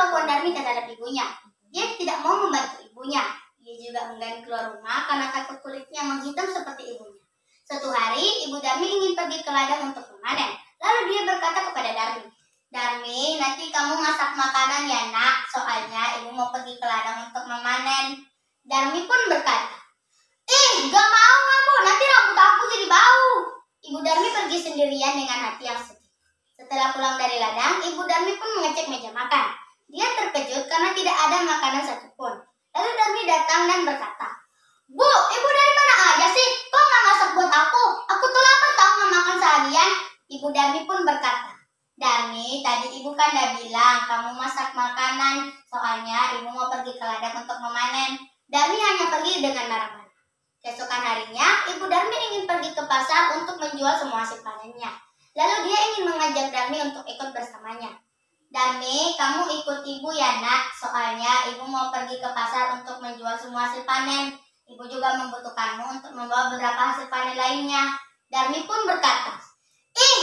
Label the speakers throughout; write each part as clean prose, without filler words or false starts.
Speaker 1: kelakuan Darmi terhadap ibunya. Dia tidak mau membantu ibunya. Dia juga enggan keluar rumah karena takut kulitnya menghitam seperti ibunya. Suatu hari, ibu Darmi ingin pergi ke ladang untuk memanen. Lalu dia berkata kepada Darmi, "Darmi, nanti kamu masak makanan ya nak, soalnya ibu mau pergi ke ladang untuk memanen." Darmi pun berkata, "Gak mau kamu, nanti rambut aku jadi bau." Ibu Darmi pergi sendirian dengan hati yang sedih. Setelah pulang dari ladang, ibu Darmi pun mengecek meja makan. Dia terkejut karena tidak ada makanan satupun. Lalu Darmi datang dan berkata, "Bu, ibu dari mana aja sih? Kok nggak masak buat aku? Aku tuh lapar tahu nggak makan seharian." Ibu Darmi pun berkata, "Darmi, tadi ibu kan udah bilang kamu masak makanan, soalnya ibu mau pergi ke ladang untuk memanen." Darmi hanya pergi dengan marah-marah. Keesokan harinya, ibu Darmi ingin pergi ke pasar untuk menjual semua hasil panennya. Lalu dia ingin mengajak Darmi untuk ikut bersamanya. "Darmi, kamu ikut ibu ya nak, soalnya ibu mau pergi ke pasar untuk menjual semua hasil panen. Ibu juga membutuhkanmu untuk membawa beberapa hasil panen lainnya." Darmi pun berkata,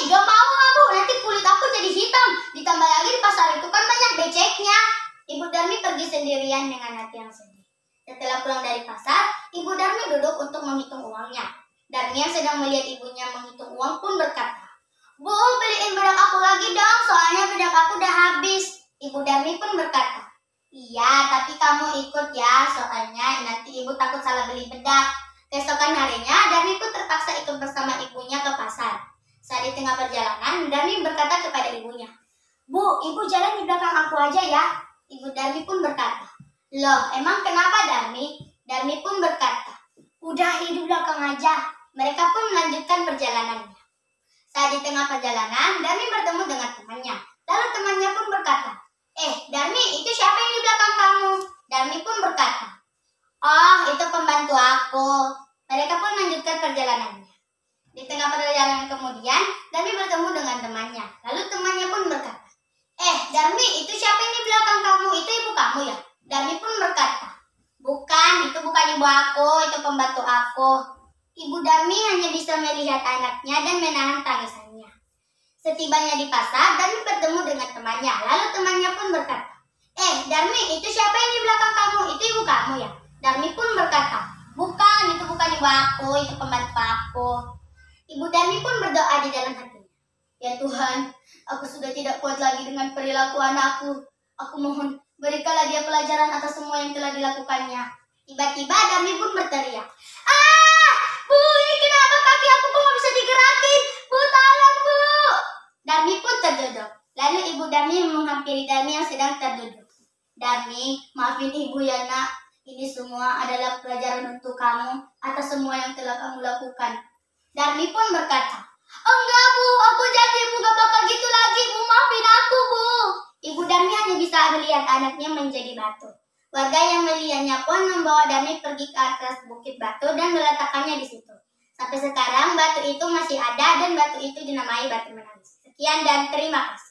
Speaker 1: "Gak mau kamu, nanti kulit aku jadi hitam. Ditambah lagi di pasar itu kan banyak beceknya." Ibu Darmi pergi sendirian dengan hati yang sedih. Setelah pulang dari pasar, ibu Darmi duduk untuk menghitung uangnya. Darmi yang sedang melihat ibunya menghitung uang pun berkata, "Bu, beliin bedak aku lagi dong, soalnya bedak aku udah habis." Ibu Darmi pun berkata, "Iya, tapi kamu ikut ya, soalnya nanti ibu takut salah beli bedak." Keesokan harinya, Darmi pun terpaksa ikut bersama ibunya ke pasar. Saat di tengah perjalanan, Darmi berkata kepada ibunya, "Bu, ibu jalan di belakang aku aja ya." Ibu Darmi pun berkata, "Loh, emang kenapa Darmi?" Darmi pun berkata, "Udah, di belakang aja." Mereka pun melanjutkan perjalanannya. Saat di tengah perjalanan, Darmi bertemu dengan temannya. Lalu temannya pun berkata, Darmi, itu siapa yang di belakang kamu?" Darmi pun berkata, "Oh, itu pembantu aku." Mereka pun melanjutkan perjalanannya. Di tengah perjalanan kemudian, Darmi bertemu dengan temannya. Lalu temannya pun berkata, Darmi, itu siapa yang di belakang kamu? Itu ibu kamu ya?" Darmi pun berkata, "Bukan, itu bukan ibu aku, itu pembantu aku." Ibu Darmi hanya bisa melihat anaknya dan menahan tangisannya. Setibanya di pasar, Darmi bertemu dengan temannya. Lalu temannya pun berkata, Darmi, itu siapa yang di belakang kamu? Itu ibu kamu ya?" Darmi pun berkata, "Bukan, itu bukan ibu aku, itu pembantu aku." Ibu Darmi pun berdoa di dalam hatinya, "Ya Tuhan, aku sudah tidak kuat lagi dengan perilaku anakku. Aku mohon, berikanlah dia pelajaran atas semua yang telah dilakukannya." Tiba-tiba Darmi pun berteriak, "Bu, ini kenapa kaki aku kok nggak bisa digerakin? Bu, tolong Bu!" Darmi pun terduduk. Lalu ibu Darmi menghampiri Darmi yang sedang terduduk. "Darmi, maafin ibu ya nak. Ini semua adalah pelajaran untuk kamu atas semua yang telah kamu lakukan." Darmi pun berkata, "Enggak Bu, aku janji Bu gak bakal gitu lagi Bu, maafin aku Bu." Ibu Darmi hanya bisa melihat anaknya menjadi batu. Warga yang melihatnya pun membawa Darmi pergi ke atas bukit batu dan meletakkannya di situ. Sampai sekarang batu itu masih ada dan batu itu dinamai batu menangis. Sekian dan terima kasih.